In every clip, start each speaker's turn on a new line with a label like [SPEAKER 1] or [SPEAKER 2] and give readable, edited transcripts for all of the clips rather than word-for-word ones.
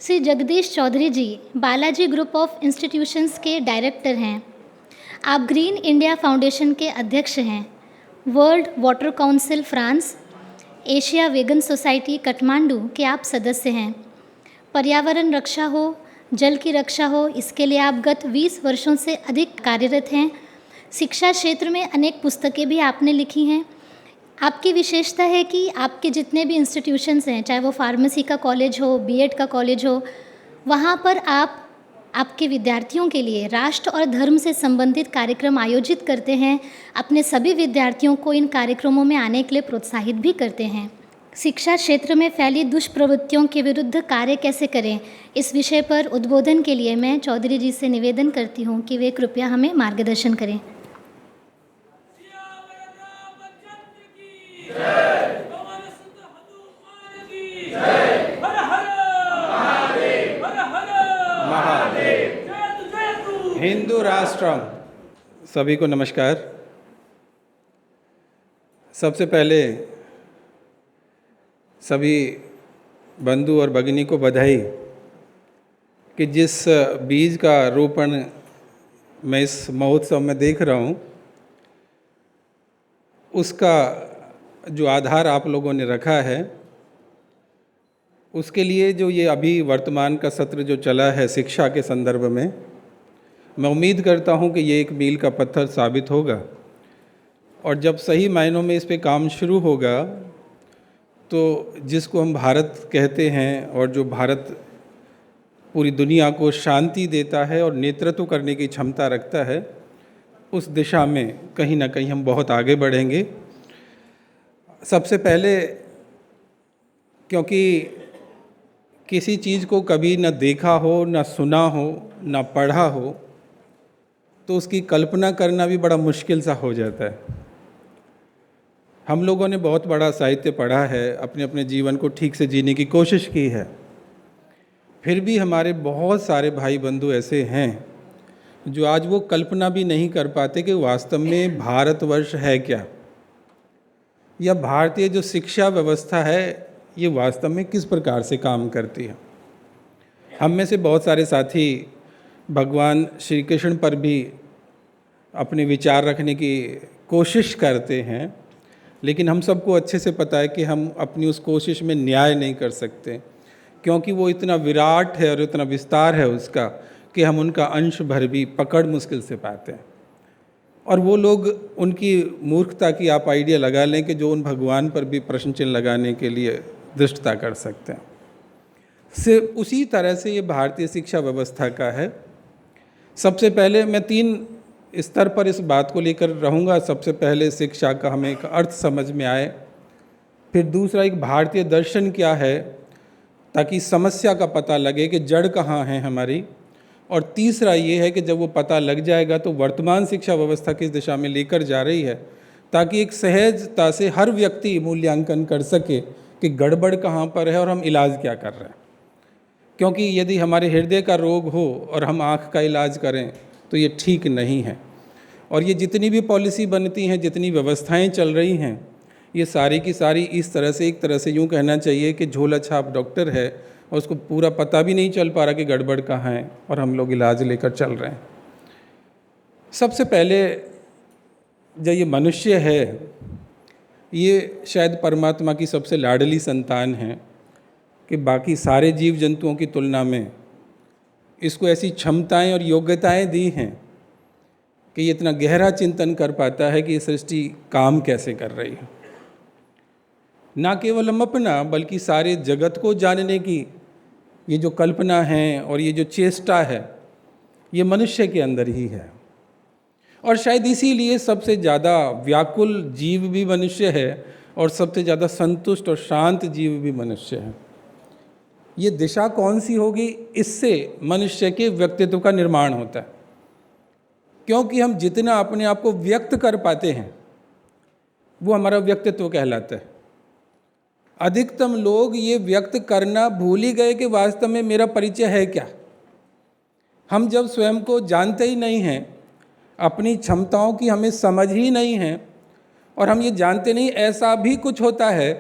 [SPEAKER 1] Shri Jagdish Chaudhary ji Balaji group of institutions के director हैं। आप ग्रीन इंडिया फाउंडेशन के अध्यक्ष हैं। World Water Council France, Asia Vegan Society Kathmandu के आप सदस्य हैं। पर्यावरण रक्षा हो, जल की रक्षा हो, इसके लिए आप गत 20 वर्षों से अधिक कार्यरत हैं। शिक्षा क्षेत्र में अनेक पुस्तकें भी आपने लिखी हैं। आपकी विशेषता है कि आपके जितने भी इंस्टीट्यूशंस हैं, चाहे वो फार्मेसी का कॉलेज हो, बीएड का कॉलेज हो, वहाँ पर आप आपके विद्यार्थियों के लिए राष्ट्र और धर्म से संबंधित कार्यक्रम आयोजित करते हैं। अपने सभी विद्यार्थियों को इन कार्यक्रमों में आने के लिए प्रोत्साहित भी करते हैं। शिक्षा क्षेत्र में फैली दुष्प्रवृत्तियों के विरुद्ध कार्य कैसे करें, इस विषय पर उद्बोधन के लिए मैं चौधरी जी से निवेदन करती हूँ कि वे कृपया हमें मार्गदर्शन करें।
[SPEAKER 2] हिंदू राष्ट्रम। सभी को नमस्कार। सबसे पहले सभी बंधु और भगिनी को बधाई कि जिस बीज का रोपण मैं इस महोत्सव में देख रहा हूँ, उसका जो आधार आप लोगों ने रखा है, उसके लिए जो ये अभी वर्तमान का सत्र जो चला है शिक्षा के संदर्भ में, मैं उम्मीद करता हूँ कि ये एक मील का पत्थर साबित होगा। और जब सही मायनों में इस पे काम शुरू होगा तो जिसको हम भारत कहते हैं और जो भारत पूरी दुनिया को शांति देता है और नेतृत्व करने की क्षमता रखता है, उस दिशा में कहीं ना कहीं हम बहुत आगे बढ़ेंगे। सबसे पहले, क्योंकि किसी चीज़ को कभी न देखा हो, न सुना हो, न पढ़ा हो, तो उसकी कल्पना करना भी बड़ा मुश्किल सा हो जाता है। हम लोगों ने बहुत बड़ा साहित्य पढ़ा है, अपने अपने जीवन को ठीक से जीने की कोशिश की है, फिर भी हमारे बहुत सारे भाई बंधु ऐसे हैं जो आज वो कल्पना भी नहीं कर पाते कि वास्तव में भारतवर्ष है क्या, या भारतीय जो शिक्षा व्यवस्था है ये वास्तव में किस प्रकार से काम करती है। हम में से बहुत सारे साथी भगवान श्री कृष्ण पर भी अपने विचार रखने की कोशिश करते हैं, लेकिन हम सबको अच्छे से पता है कि हम अपनी उस कोशिश में न्याय नहीं कर सकते, क्योंकि वो इतना विराट है और इतना विस्तार है उसका कि हम उनका अंश भर भी पकड़ मुश्किल से पाते हैं। और वो लोग, उनकी मूर्खता की आप आइडिया लगा लें कि जो उन भगवान पर भी प्रश्न चिन्ह लगाने के लिए दृष्टता कर सकते हैं। सिर्फ उसी तरह से ये भारतीय शिक्षा व्यवस्था का है। सबसे पहले मैं 3 स्तर पर इस बात को लेकर रहूँगा। सबसे पहले शिक्षा का हमें एक अर्थ समझ में आए, फिर दूसरा एक भारतीय दर्शन क्या है ताकि समस्या का पता लगे कि जड़ कहाँ है हमारी, और तीसरा ये है कि जब वो पता लग जाएगा तो वर्तमान शिक्षा व्यवस्था किस दिशा में लेकर जा रही है, ताकि एक सहजता से हर व्यक्ति मूल्यांकन कर सके कि गड़बड़ कहाँ पर है और हम इलाज क्या कर रहे हैं। क्योंकि यदि हमारे हृदय का रोग हो और हम आँख का इलाज करें तो ये ठीक नहीं है। और ये जितनी भी पॉलिसी बनती हैं, जितनी व्यवस्थाएं चल रही हैं, ये सारी की सारी इस तरह से, एक तरह से यूँ कहना चाहिए कि झोला छाप डॉक्टर है और उसको पूरा पता भी नहीं चल पा रहा कि गड़बड़ कहाँ है और हम लोग इलाज लेकर चल रहे हैं। सबसे पहले जो ये मनुष्य है, ये शायद परमात्मा की सबसे लाडली संतान है कि बाकी सारे जीव जंतुओं की तुलना में इसको ऐसी क्षमताएं और योग्यताएं दी हैं कि ये इतना गहरा चिंतन कर पाता है कि ये सृष्टि काम कैसे कर रही है। ना केवल हम अपना बल्कि सारे जगत को जानने की ये जो कल्पना है और ये जो चेष्टा है, ये मनुष्य के अंदर ही है। और शायद इसीलिए सबसे ज़्यादा व्याकुल जीव भी मनुष्य है और सबसे ज़्यादा संतुष्ट और शांत जीव भी मनुष्य है। ये दिशा कौन सी होगी, इससे मनुष्य के व्यक्तित्व का निर्माण होता है। क्योंकि हम जितना अपने आप को व्यक्त कर पाते हैं वो हमारा व्यक्तित्व कहलाता है। अधिकतम लोग ये व्यक्त करना भूल ही गए कि वास्तव में मेरा परिचय है क्या। हम जब स्वयं को जानते ही नहीं हैं, अपनी क्षमताओं की हमें समझ ही नहीं है और हम ये जानते नहीं ऐसा भी कुछ होता है,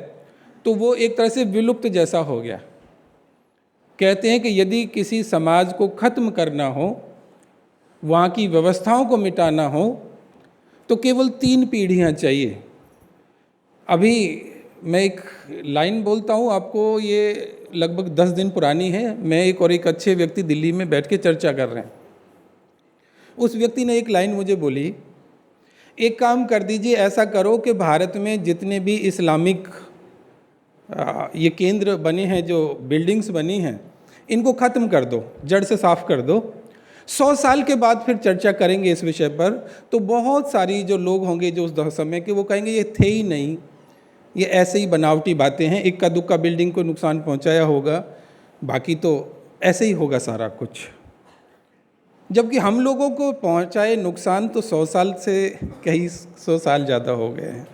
[SPEAKER 2] तो वो एक तरह से विलुप्त जैसा हो गया। कहते हैं कि यदि किसी समाज को ख़त्म करना हो, वहाँ की व्यवस्थाओं को मिटाना हो, तो केवल 3 पीढ़ियाँ चाहिए। अभी मैं एक लाइन बोलता हूँ आपको, ये लगभग 10 दिन पुरानी है। मैं एक अच्छे व्यक्ति दिल्ली में बैठ के चर्चा कर रहे हैं। उस व्यक्ति ने एक लाइन मुझे बोली, एक काम कर दीजिए, ऐसा करो कि भारत में जितने भी इस्लामिक ये केंद्र बने हैं, जो बिल्डिंग्स बनी हैं, इनको ख़त्म कर दो, जड़ से साफ़ कर दो। 100 साल के बाद फिर चर्चा करेंगे इस विषय पर, तो बहुत सारी जो लोग होंगे जो उस समय के, वो कहेंगे ये थे ही नहीं, ये ऐसे ही बनावटी बातें हैं, इक्का दुक्का बिल्डिंग को नुकसान पहुंचाया होगा, बाकी तो ऐसे ही होगा सारा कुछ। जबकि हम लोगों को पहुंचाए नुकसान तो 100 साल से कई 100 साल ज़्यादा हो गए हैं।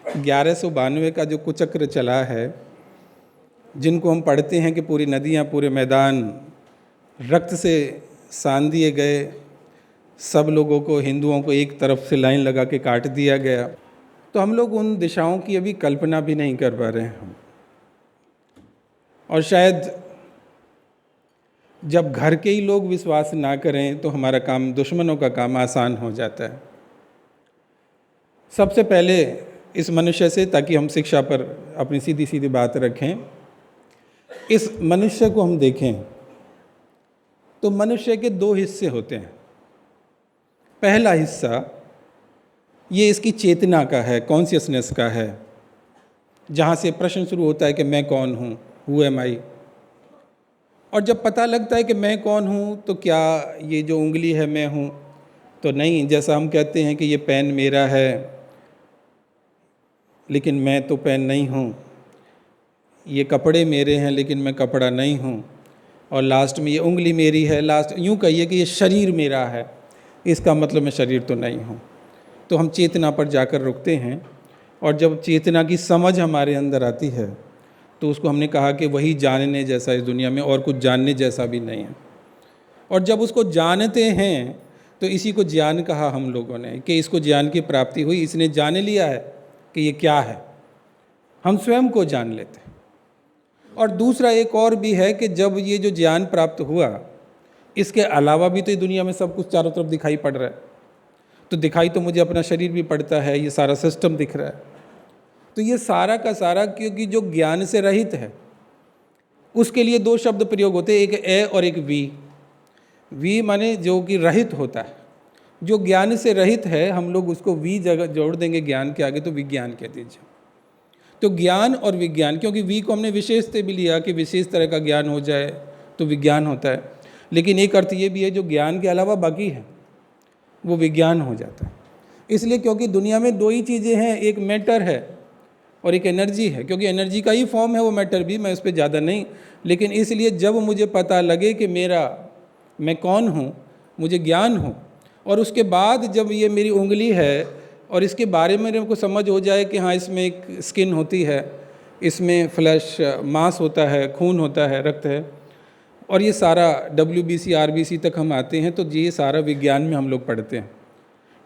[SPEAKER 2] 1192 का जो कुचक्र चला है, जिनको हम पढ़ते हैं कि पूरी नदियाँ, पूरे मैदान रक्त से सान दिए गए, सब लोगों को, हिंदुओं को एक तरफ से लाइन लगा के काट दिया गया, तो हम लोग उन दिशाओं की अभी कल्पना भी नहीं कर पा रहे हैं। और शायद जब घर के ही लोग विश्वास ना करें तो हमारा काम, दुश्मनों का काम आसान हो जाता है। सबसे पहले इस मनुष्य से, ताकि हम शिक्षा पर अपनी सीधी सीधी बात रखें, इस मनुष्य को हम देखें तो मनुष्य के 2 हिस्से होते हैं। पहला हिस्सा ये इसकी चेतना का है, कॉन्शियसनेस का है, जहाँ से प्रश्न शुरू होता है कि मैं कौन हूँ, हु एम आई। और जब पता लगता है कि मैं कौन हूँ, तो क्या ये जो उंगली है मैं हूँ? तो नहीं। जैसा हम कहते हैं कि ये पेन मेरा है, लेकिन मैं तो पेन नहीं हूँ। ये कपड़े मेरे हैं, लेकिन मैं कपड़ा नहीं हूँ। और लास्ट में ये उंगली मेरी है, लास्ट यूँ कहिए कि ये शरीर मेरा है, इसका मतलब मैं शरीर तो नहीं हूँ। तो हम चेतना पर जाकर रुकते हैं, और जब चेतना की समझ हमारे अंदर आती है, तो उसको हमने कहा कि वही जानने जैसा इस दुनिया में और कुछ जानने जैसा भी नहीं है। और जब उसको जानते हैं तो इसी को ज्ञान कहा हम लोगों ने, कि इसको ज्ञान की प्राप्ति हुई, इसने जान लिया है कि ये क्या है। हम स्वयं को जान लेते हैं। और दूसरा एक और भी है कि जब ये जो ज्ञान प्राप्त हुआ, इसके अलावा भी तो ये दुनिया में सब कुछ चारों तरफ दिखाई पड़ रहा है। तो दिखाई तो मुझे अपना शरीर भी पड़ता है, ये सारा सिस्टम दिख रहा है। तो ये सारा का सारा, क्योंकि जो ज्ञान से रहित है, उसके लिए 2 शब्द प्रयोग होते हैं, एक ए और एक वी। वी माने जो कि रहित होता है। जो ज्ञान से रहित है, हम लोग उसको वी जगह जोड़ देंगे ज्ञान के आगे, तो विज्ञान कह दीजिए। तो ज्ञान और विज्ञान, क्योंकि वी को हमने विशेष से भी लिया कि विशेष तरह का ज्ञान हो जाए तो विज्ञान होता है, लेकिन एक अर्थ ये भी है जो ज्ञान के अलावा बाकी है वो विज्ञान हो जाता है। इसलिए क्योंकि दुनिया में 2 ही चीज़ें हैं, एक मैटर है और एक एनर्जी है। क्योंकि एनर्जी का ही फॉर्म है वो मैटर भी, मैं उस पर ज़्यादा नहीं, लेकिन इसलिए जब मुझे पता लगे कि मैं कौन हूँ, मुझे ज्ञान हो, और उसके बाद जब ये मेरी उंगली है और इसके बारे में मेरे को समझ हो जाए कि हाँ, इसमें एक स्किन होती है, इसमें फ्लैश मांस होता है, खून होता है, रक्त है, और ये सारा WBC RBC तक हम आते हैं, तो ये सारा विज्ञान में हम लोग पढ़ते हैं।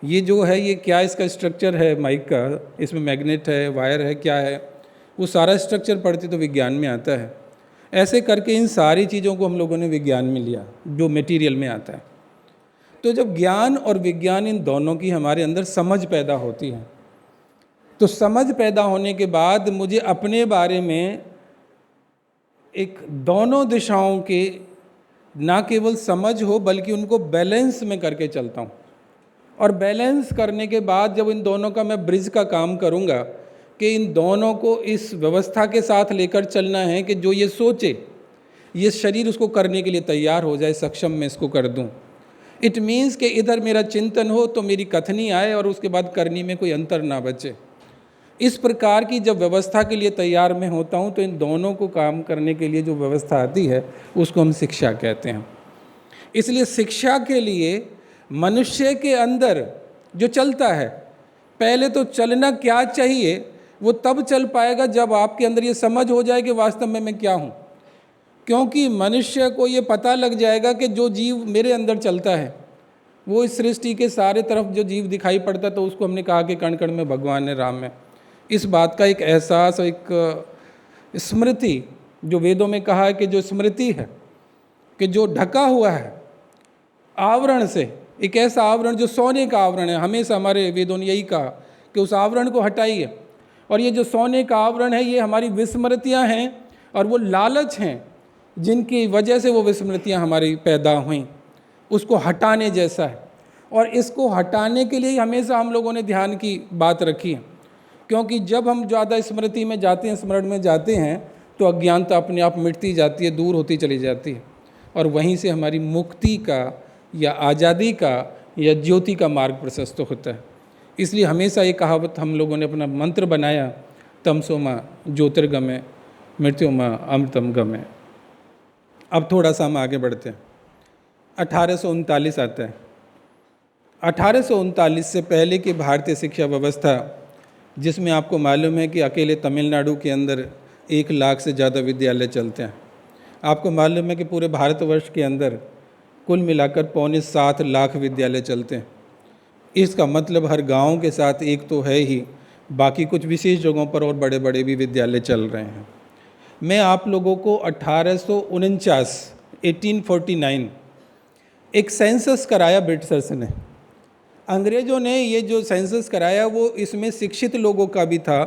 [SPEAKER 2] ये जो है, ये क्या इसका स्ट्रक्चर है माइक का, इसमें मैग्नेट है, वायर है, क्या है, वो सारा स्ट्रक्चर पढ़ते तो विज्ञान में आता है। ऐसे करके इन सारी चीज़ों को हम लोगों ने विज्ञान में लिया, जो मटेरियल में आता है। तो जब ज्ञान और विज्ञान, इन दोनों की हमारे अंदर समझ पैदा होती है, तो समझ पैदा होने के बाद मुझे अपने बारे में एक दोनों दिशाओं के ना केवल समझ हो, बल्कि उनको बैलेंस में करके चलता हूँ। और बैलेंस करने के बाद जब इन दोनों का मैं ब्रिज का काम करूँगा, कि इन दोनों को इस व्यवस्था के साथ लेकर चलना है कि जो ये सोचे, ये शरीर उसको करने के लिए तैयार हो जाए, सक्षम मैं इसको कर दूँ। इट मीन्स कि इधर मेरा चिंतन हो तो मेरी कथनी आए, और उसके बाद करनी में कोई अंतर ना बचे। इस प्रकार की जब व्यवस्था के लिए तैयार मैं होता हूँ, तो इन दोनों को काम करने के लिए जो व्यवस्था आती है, उसको हम शिक्षा कहते हैं। इसलिए शिक्षा के लिए मनुष्य के अंदर जो चलता है, पहले तो चलना क्या चाहिए वो तब चल पाएगा जब आपके अंदर ये समझ हो जाए कि वास्तव में मैं क्या हूँ। क्योंकि मनुष्य को ये पता लग जाएगा कि जो जीव मेरे अंदर चलता है, वो इस सृष्टि के सारे तरफ जो जीव दिखाई पड़ता, तो उसको हमने कहा कि कण कण में भगवान है, राम है। इस बात का एक एहसास और एक स्मृति जो वेदों में कहा है कि जो स्मृति है, कि जो ढका हुआ है आवरण से, एक ऐसा आवरण जो सोने का आवरण है, हमेशा हमारे वेदों ने यही कहा कि उस आवरण को हटाइए। और ये जो सोने का आवरण है ये हमारी विस्मृतियाँ हैं और वो लालच हैं जिनकी वजह से वो विस्मृतियाँ हमारी पैदा हुई, उसको हटाने जैसा है। और इसको हटाने के लिए ही हमेशा हम लोगों ने ध्यान की बात रखी है, क्योंकि जब हम ज़्यादा स्मृति में जाते हैं, स्मरण में जाते हैं, तो अज्ञानता अपने आप मिटती जाती है, दूर होती चली जाती है, और वहीं से हमारी मुक्ति का या आज़ादी का या ज्योति का मार्ग प्रशस्त होता है। इसलिए हमेशा ये कहावत हम लोगों ने अपना मंत्र बनाया, तमसो माँ ज्योतिर्गमय मृत्युमा अमृतम गमय। अब थोड़ा सा हम आगे बढ़ते हैं। 1839 आता है। 1839 से पहले की भारतीय शिक्षा व्यवस्था, जिसमें आपको मालूम है कि अकेले तमिलनाडु के अंदर 1 लाख से ज़्यादा विद्यालय चलते हैं। आपको मालूम है कि पूरे भारतवर्ष के अंदर कुल मिलाकर 6.25 लाख विद्यालय चलते हैं। इसका मतलब हर गांव के साथ एक तो है ही, बाकी कुछ विशेष जगहों पर और बड़े बड़े भी विद्यालय चल रहे हैं। मैं आप लोगों को 1849 एक सेंसस कराया ब्रिटिशर्स ने। अंग्रेज़ों ने ये जो सेंसस कराया वो इसमें शिक्षित लोगों का भी था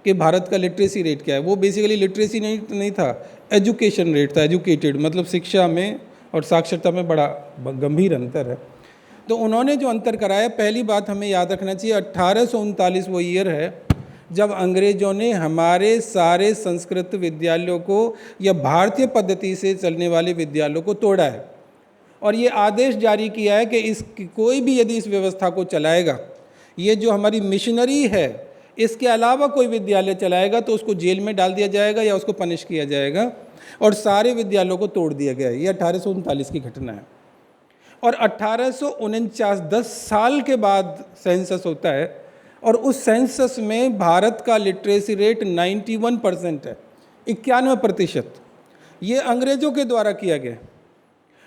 [SPEAKER 2] कि भारत का लिटरेसी रेट क्या है। वो बेसिकली लिटरेसी नहीं था, एजुकेशन रेट था। एजुकेटेड मतलब शिक्षा में और साक्षरता में बड़ा गंभीर अंतर है। तो उन्होंने जो अंतर कराया, पहली बात हमें याद रखना चाहिए, 1839 वो ईयर है जब अंग्रेज़ों ने हमारे सारे संस्कृत विद्यालयों को या भारतीय पद्धति से चलने वाले विद्यालयों को तोड़ा है और ये आदेश जारी किया है कि कोई भी यदि इस व्यवस्था को चलाएगा, ये जो हमारी मिशनरी है, इसके अलावा कोई विद्यालय चलाएगा तो उसको जेल में डाल दिया जाएगा या उसको पनिश किया जाएगा, और सारे विद्यालयों को तोड़ दिया गया है। ये 1839 की घटना है। और 1849 10 साल के बाद सेंसस होता है और उस सेंसस में भारत का लिटरेसी रेट 91% है, 91%। ये अंग्रेज़ों के द्वारा किया गया।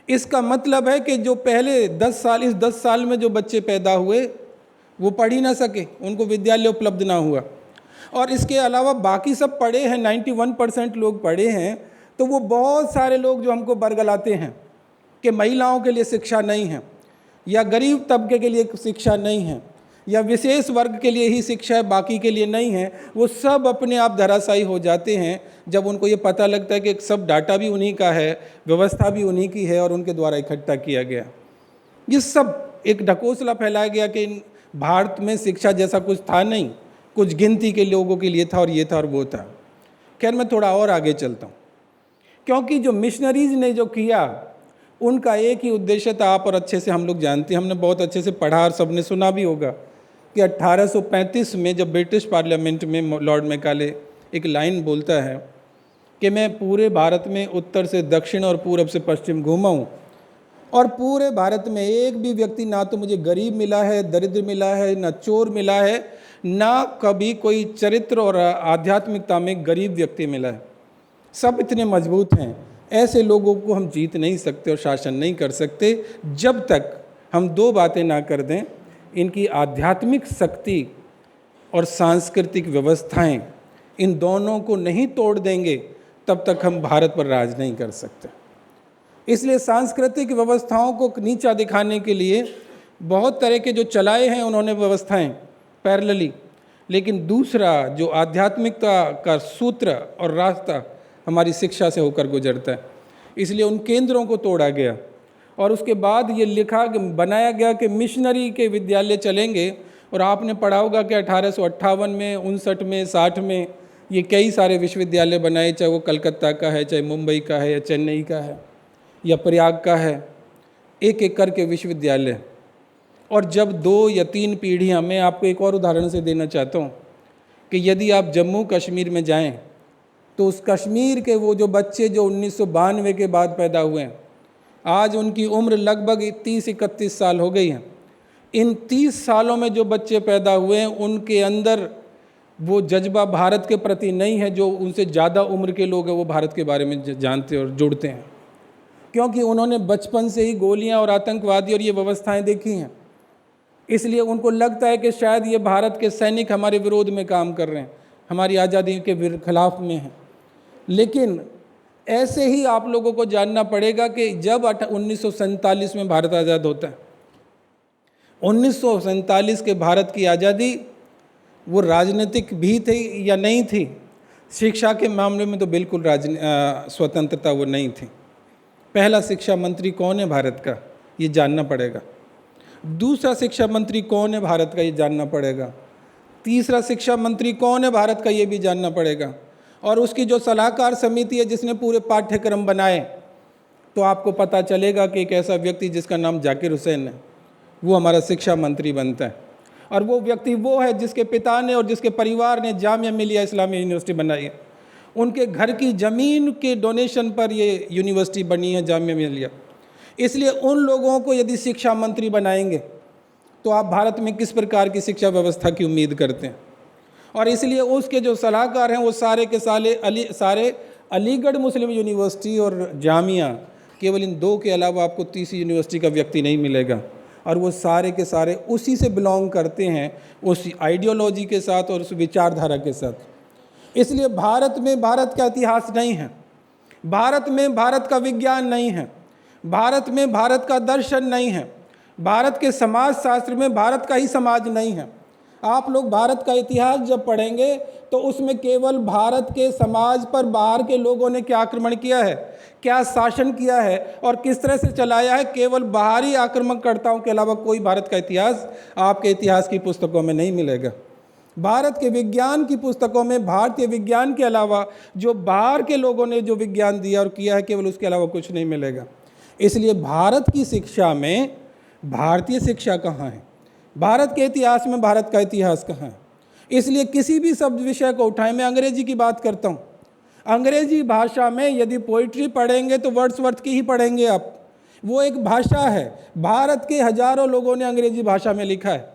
[SPEAKER 2] इसका मतलब है कि जो पहले 10 साल, इस 10 साल में जो बच्चे पैदा हुए वो पढ़ ही ना सके, उनको विद्यालय उपलब्ध ना हुआ। और इसके अलावा बाकी सब पढ़े हैं, 91% लोग पढ़े हैं। तो वो बहुत सारे लोग जो हमको बरगलाते हैं कि महिलाओं के लिए शिक्षा नहीं है या गरीब तबके के लिए शिक्षा नहीं है या विशेष वर्ग के लिए ही शिक्षा है, बाकी के लिए नहीं है, वो सब अपने आप धराशायी हो जाते हैं जब उनको ये पता लगता है कि सब डाटा भी उन्हीं का है, व्यवस्था भी उन्हीं की है और उनके द्वारा इकट्ठा किया गया। ये सब एक ढकोसला फैलाया गया कि भारत में शिक्षा जैसा कुछ था नहीं, कुछ गिनती के लोगों के लिए था और ये था और वो था। खैर मैं थोड़ा और आगे चलता हूँ, क्योंकि जो मिशनरीज ने जो किया उनका एक ही उद्देश्य था, आप और अच्छे से हम लोग जानते हैं, हमने बहुत अच्छे से पढ़ा और सबने सुना भी होगा कि 1835 में जब ब्रिटिश पार्लियामेंट में लॉर्ड मैकाले एक लाइन बोलता है कि मैं पूरे भारत में उत्तर से दक्षिण और पूरब से पश्चिम घूमा हूँ और पूरे भारत में एक भी व्यक्ति ना तो मुझे गरीब मिला है, दरिद्र मिला है, ना चोर मिला है, ना कभी कोई चरित्र और आध्यात्मिकता में गरीब व्यक्ति मिला है। सब इतने मजबूत हैं, ऐसे लोगों को हम जीत नहीं सकते और शासन नहीं कर सकते जब तक हम 2 बातें ना कर दें, इनकी आध्यात्मिक शक्ति और सांस्कृतिक व्यवस्थाएं, इन दोनों को नहीं तोड़ देंगे तब तक हम भारत पर राज नहीं कर सकते। इसलिए सांस्कृतिक व्यवस्थाओं को नीचा दिखाने के लिए बहुत तरह के जो चलाए हैं उन्होंने व्यवस्थाएं पैरेलली, लेकिन दूसरा जो आध्यात्मिकता का सूत्र और रास्ता हमारी शिक्षा से होकर गुजरता है, इसलिए उन केंद्रों को तोड़ा गया। और उसके बाद ये लिखा बनाया गया कि मिशनरी के विद्यालय चलेंगे। और आपने पढ़ा होगा कि 1858 में, 59 में, 60 में ये कई सारे विश्वविद्यालय बनाए, चाहे वो कलकत्ता का है, चाहे मुंबई का है या चेन्नई का है या प्रयाग का है, एक एक करके विश्वविद्यालय। और जब 2 या 3 पीढ़ियाँ, मैं आपको एक और उदाहरण से देना चाहता हूँ कि यदि आप जम्मू कश्मीर में जाएं तो उस कश्मीर के वो जो बच्चे जो 1992 के बाद पैदा हुए हैं, आज उनकी उम्र लगभग 30-31 साल हो गई है। इन 30 सालों में जो बच्चे पैदा हुए हैं उनके अंदर वो जज्बा भारत के प्रति नहीं है जो उनसे ज़्यादा उम्र के लोग हैं वो भारत के बारे में जानते और जुड़ते हैं, क्योंकि उन्होंने बचपन से ही गोलियां और आतंकवादी और ये व्यवस्थाएं देखी हैं। इसलिए उनको लगता है कि शायद ये भारत के सैनिक हमारे विरोध में काम कर रहे हैं, हमारी आज़ादी के खिलाफ में हैं। लेकिन ऐसे ही आप लोगों को जानना पड़ेगा कि जब 1947 में भारत आज़ाद होता है, 1947 के भारत की आज़ादी वो राजनीतिक भी थी या नहीं थी, शिक्षा के मामले में तो बिल्कुल स्वतंत्रता वो नहीं थी। पहला शिक्षा मंत्री कौन है भारत का, ये जानना पड़ेगा। दूसरा शिक्षा मंत्री कौन है भारत का, ये जानना पड़ेगा। तीसरा शिक्षा मंत्री कौन है भारत का, ये भी जानना पड़ेगा। और उसकी जो सलाहकार समिति है जिसने पूरे पाठ्यक्रम बनाए, तो आपको पता चलेगा कि एक ऐसा व्यक्ति जिसका नाम जाकिर हुसैन है, वो हमारा शिक्षा मंत्री बनता है। और वो व्यक्ति वो है जिसके पिता ने और जिसके परिवार ने जामिया मिलिया इस्लामिया यूनिवर्सिटी बनाई है। उनके घर की ज़मीन के डोनेशन पर ये यूनिवर्सिटी बनी है, जामिया मिलिया। इसलिए उन लोगों को यदि शिक्षा मंत्री बनाएंगे तो आप भारत में किस प्रकार की शिक्षा व्यवस्था की उम्मीद करते हैं। और इसलिए उसके जो सलाहकार हैं वो सारे के सारे अलीगढ़ मुस्लिम यूनिवर्सिटी और जामिया, केवल इन दो के अलावा आपको तीसरी यूनिवर्सिटी का व्यक्ति नहीं मिलेगा। और वो सारे के सारे उसी से बिलोंग करते हैं, उस आइडियोलॉजी के साथ और उस विचारधारा के साथ। इसलिए भारत में भारत का इतिहास नहीं है, भारत में भारत का विज्ञान नहीं है, भारत में भारत का दर्शन नहीं है, भारत के समाज शास्त्र में भारत का ही समाज नहीं है। आप लोग भारत का इतिहास जब पढ़ेंगे तो उसमें केवल भारत के समाज पर बाहर के लोगों ने क्या आक्रमण किया है, क्या शासन किया है और किस तरह से चलाया है, केवल बाहरी आक्रमणकर्ताओं के अलावा कोई भारत का इतिहास आपके इतिहास की पुस्तकों में नहीं मिलेगा। भारत के विज्ञान की पुस्तकों में भारतीय विज्ञान के अलावा जो बाहर के लोगों ने जो विज्ञान दिया और किया है, केवल उसके अलावा कुछ नहीं मिलेगा। इसलिए भारत की शिक्षा में भारतीय शिक्षा कहाँ है, भारत के इतिहास में भारत का इतिहास कहाँ है। इसलिए किसी भी शब्द विषय को उठाएं, मैं अंग्रेजी की बात करता हूँ, अंग्रेजी भाषा में यदि पोइट्री पढ़ेंगे तो वर्ड्सवर्थ की ही पढ़ेंगे आप। वो एक भाषा है, भारत के हजारों लोगों ने अंग्रेजी भाषा में लिखा है।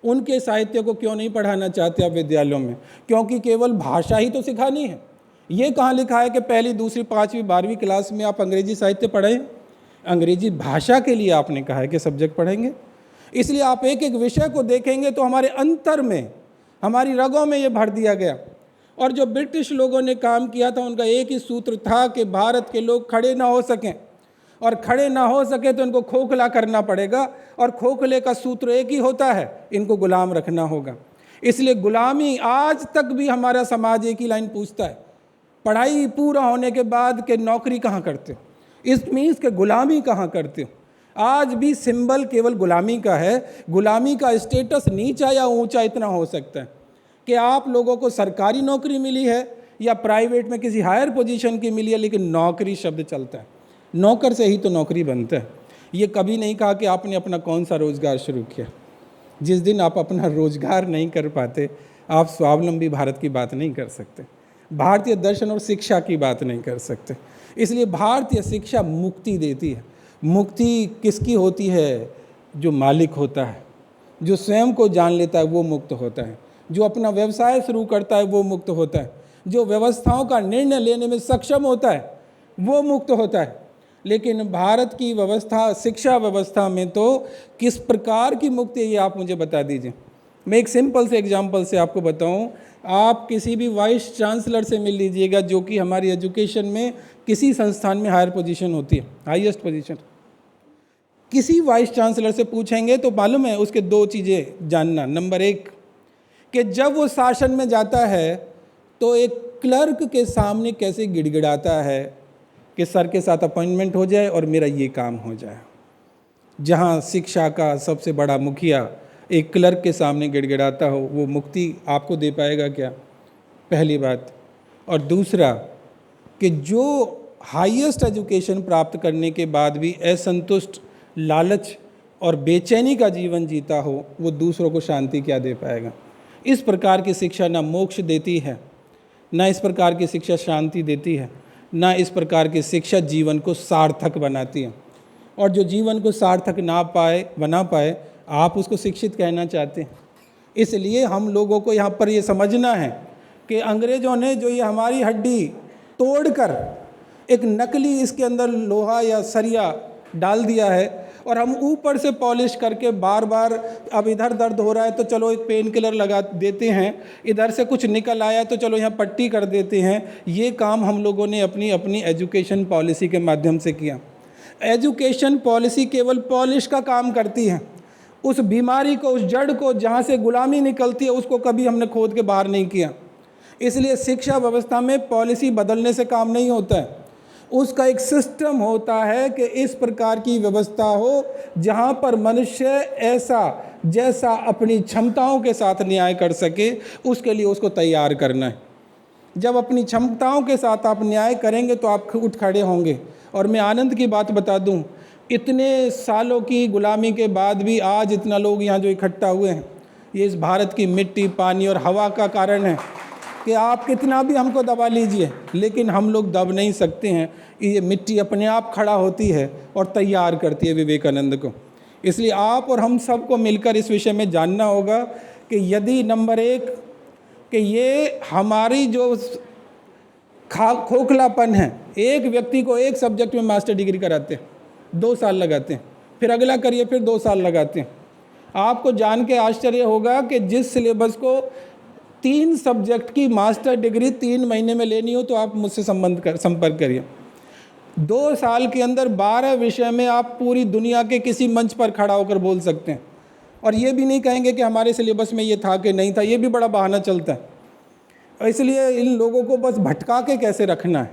[SPEAKER 2] उनके साहित्य को क्यों नहीं पढ़ाना चाहते आप विद्यालयों में? क्योंकि केवल भाषा ही तो सिखानी है। ये कहाँ लिखा है कि पहली, दूसरी, पाँचवीं, 12वीं क्लास में आप अंग्रेजी साहित्य पढ़ें? अंग्रेजी भाषा के लिए आपने कहा है कि सब्जेक्ट पढ़ेंगे। इसलिए आप एक एक विषय को देखेंगे तो हमारे अंतर में, हमारी रगों में ये भर दिया गया। और जो ब्रिटिश लोगों ने काम किया था उनका एक ही सूत्र था कि भारत के लोग खड़े ना हो सकें, और खड़े ना हो सके तो इनको खोखला करना पड़ेगा। और खोखले का सूत्र एक ही होता है, इनको गुलाम रखना होगा। इसलिए गुलामी, आज तक भी हमारा समाज एक ही लाइन पूछता है, पढ़ाई पूरा होने के बाद कि नौकरी कहाँ करते हो, इस मीन्स के गुलामी कहाँ करते हो। आज भी सिंबल केवल गुलामी का है। गुलामी का स्टेटस नीचा या ऊंचा इतना हो सकता है कि आप लोगों को सरकारी नौकरी मिली है या प्राइवेट में किसी हायर पोजीशन की मिली है, लेकिन नौकरी शब्द चलता है। नौकर से ही तो नौकरी बनता है। ये कभी नहीं कहा कि आपने अपना कौन सा रोज़गार शुरू किया। जिस दिन आप अपना रोज़गार नहीं कर पाते, आप स्वावलंबी भारत की बात नहीं कर सकते, भारतीय दर्शन और शिक्षा की बात नहीं कर सकते। इसलिए भारतीय शिक्षा मुक्ति देती है। मुक्ति किसकी होती है? जो मालिक होता है, जो स्वयं को जान लेता है वो मुक्त होता है, जो अपना व्यवसाय शुरू करता है वो मुक्त होता है, जो व्यवस्थाओं का निर्णय लेने में सक्षम होता है वो मुक्त होता है। लेकिन भारत की व्यवस्था, शिक्षा व्यवस्था में तो किस प्रकार की मुक्ति है ये आप मुझे बता दीजिए। मैं एक सिंपल से एग्जांपल से आपको बताऊं। आप किसी भी वाइस चांसलर से मिल लीजिएगा, जो कि हमारी एजुकेशन में किसी संस्थान में हायर पोजीशन होती है, हाईएस्ट पोजीशन। किसी वाइस चांसलर से पूछेंगे तो मालूम है उसके दो चीज़ें जानना। नंबर एक, कि जब वो शासन में जाता है तो एक क्लर्क के सामने कैसे गिड़गिड़ाता है कि सर के साथ अपॉइंटमेंट हो जाए और मेरा ये काम हो जाए। जहाँ शिक्षा का सबसे बड़ा मुखिया एक क्लर्क के सामने गिड़गिड़ाता हो, वो मुक्ति आपको दे पाएगा क्या? पहली बात। और दूसरा, कि जो हाईएस्ट एजुकेशन प्राप्त करने के बाद भी असंतुष्ट, लालच और बेचैनी का जीवन जीता हो, वो दूसरों को शांति क्या दे पाएगा? इस प्रकार की शिक्षा ना मोक्ष देती है, ना इस प्रकार की शिक्षा शांति देती है, ना इस प्रकार की शिक्षा जीवन को सार्थक बनाती है। और जो जीवन को सार्थक बना पाए, आप उसको शिक्षित कहना चाहते हैं। इसलिए हम लोगों को यहाँ पर ये समझना है कि अंग्रेज़ों ने जो ये हमारी हड्डी तोड़कर एक नकली इसके अंदर लोहा या सरिया डाल दिया है, और हम ऊपर से पॉलिश करके बार बार अब इधर दर्द हो रहा है तो चलो एक पेन किलर लगा देते हैं, इधर से कुछ निकल आया तो चलो यहाँ पट्टी कर देते हैं। ये काम हम लोगों ने अपनी अपनी एजुकेशन पॉलिसी के माध्यम से किया। एजुकेशन पॉलिसी केवल पॉलिश का काम करती है। उस बीमारी को, उस जड़ को जहाँ से गुलामी निकलती है, उसको कभी हमने खोद के बाहर नहीं किया। इसलिए शिक्षा व्यवस्था में पॉलिसी बदलने से काम नहीं होता है, उसका एक सिस्टम होता है कि इस प्रकार की व्यवस्था हो जहाँ पर मनुष्य ऐसा जैसा अपनी क्षमताओं के साथ न्याय कर सके, उसके लिए उसको तैयार करना है। जब अपनी क्षमताओं के साथ आप न्याय करेंगे तो आप उठ खड़े होंगे। और मैं आनंद की बात बता दूं, इतने सालों की गुलामी के बाद भी आज इतना लोग यहाँ जो इकट्ठा हुए हैं, ये इस भारत की मिट्टी, पानी और हवा का कारण है कि आप कितना भी हमको दबा लीजिए, लेकिन हम लोग दब नहीं सकते हैं। ये मिट्टी अपने आप खड़ा होती है और तैयार करती है विवेकानंद को। इसलिए आप और हम सबको मिलकर इस विषय में जानना होगा कि यदि नंबर एक कि ये हमारी जो खोखलापन है, एक व्यक्ति को एक सब्जेक्ट में मास्टर डिग्री कराते हैं, 2 साल लगाते हैं, फिर अगला करिए फिर 2 साल लगाते हैं। आपको जान के आश्चर्य होगा कि जिस सिलेबस को 3 सब्जेक्ट की मास्टर डिग्री 3 महीने में लेनी हो तो आप मुझसे संपर्क करिए। 2 साल के अंदर 12 विषय में आप पूरी दुनिया के किसी मंच पर खड़ा होकर बोल सकते हैं, और ये भी नहीं कहेंगे कि हमारे सिलेबस में ये था कि नहीं था। ये भी बड़ा बहाना चलता है। इसलिए इन लोगों को बस भटका के कैसे रखना है।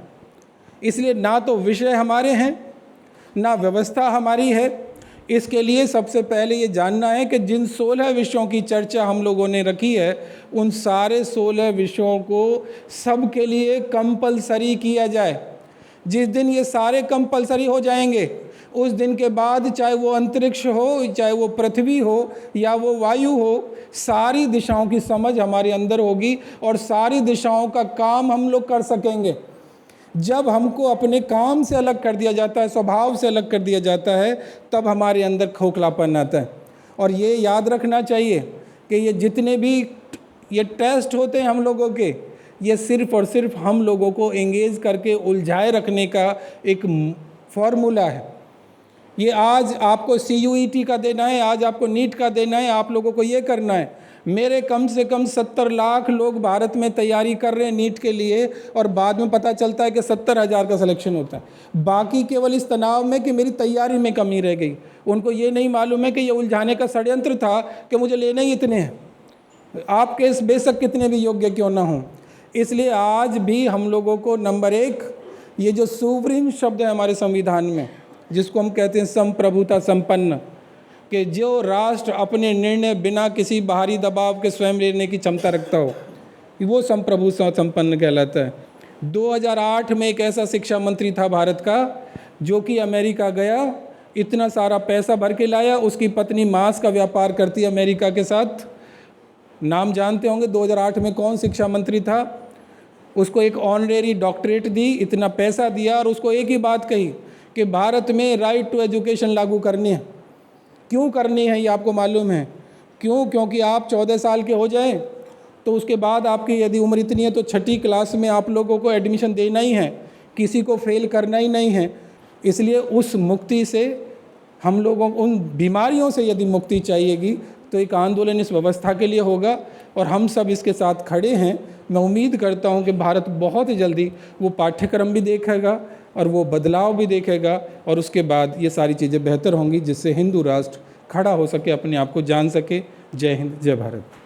[SPEAKER 2] इसलिए ना तो विषय हमारे हैं, ना व्यवस्था हमारी है। इसके लिए सबसे पहले ये जानना है कि जिन 16 विषयों की चर्चा हम लोगों ने रखी है, उन सारे 16 विषयों को सबके लिए कंपलसरी किया जाए। जिस दिन ये सारे कंपलसरी हो जाएंगे, उस दिन के बाद चाहे वो अंतरिक्ष हो, चाहे वो पृथ्वी हो या वो वायु हो, सारी दिशाओं की समझ हमारे अंदर होगी और सारी दिशाओं का काम हम लोग कर सकेंगे। जब हमको अपने काम से अलग कर दिया जाता है, स्वभाव से अलग कर दिया जाता है, तब हमारे अंदर खोखलापन आता है। और ये याद रखना चाहिए कि ये जितने भी ये टेस्ट होते हैं हम लोगों के, ये सिर्फ़ और सिर्फ हम लोगों को एंगेज करके उलझाए रखने का एक फॉर्मूला है। ये आज आपको CUET का देना है, आज आपको नीट का देना है, आप लोगों को ये करना है। मेरे कम से कम 70 लाख लोग भारत में तैयारी कर रहे हैं नीट के लिए, और बाद में पता चलता है कि 70,000 का सिलेक्शन होता है। बाकी केवल इस तनाव में कि मेरी तैयारी में कमी रह गई। उनको ये नहीं मालूम है कि ये उलझाने का षड्यंत्र था कि मुझे लेने ही इतने हैं। आपके बेशक कितने भी योग्य क्यों ना हों। इसलिए आज भी हम लोगों को नंबर 1, ये जो सुवरीन शब्द है हमारे संविधान में, जिसको हम कहते हैं संप्रभुता संपन्न, कि जो राष्ट्र अपने निर्णय बिना किसी बाहरी दबाव के स्वयं लेने की क्षमता रखता हो, वो संप्रभु संपन्न कहलाता है। 2008 में एक ऐसा शिक्षा मंत्री था भारत का, जो कि अमेरिका गया, इतना सारा पैसा भर के लाया। उसकी पत्नी मांस का व्यापार करती है अमेरिका के साथ। नाम जानते होंगे 2008 में कौन शिक्षा मंत्री था। उसको एक ऑनरेरी डॉक्टरेट दी, इतना पैसा दिया, और उसको एक ही बात कही कि भारत में राइट टू एजुकेशन लागू करनी है। क्यों करनी है ये आपको मालूम है? क्यों? क्योंकि आप 14 साल के हो जाएं तो उसके बाद आपकी यदि उम्र इतनी है तो 6ठी क्लास में आप लोगों को एडमिशन देना ही है, किसी को फेल करना ही नहीं है। इसलिए उस मुक्ति से हम लोगों को, उन बीमारियों से यदि मुक्ति चाहिएगी तो एक आंदोलन इस व्यवस्था के लिए होगा, और हम सब इसके साथ खड़े हैं। मैं उम्मीद करता हूं कि भारत बहुत ही जल्दी वो पाठ्यक्रम भी देखेगा और वो बदलाव भी देखेगा, और उसके बाद ये सारी चीज़ें बेहतर होंगी, जिससे हिंदू राष्ट्र खड़ा हो सके, अपने आप को जान सके। जय हिंद, जय भारत।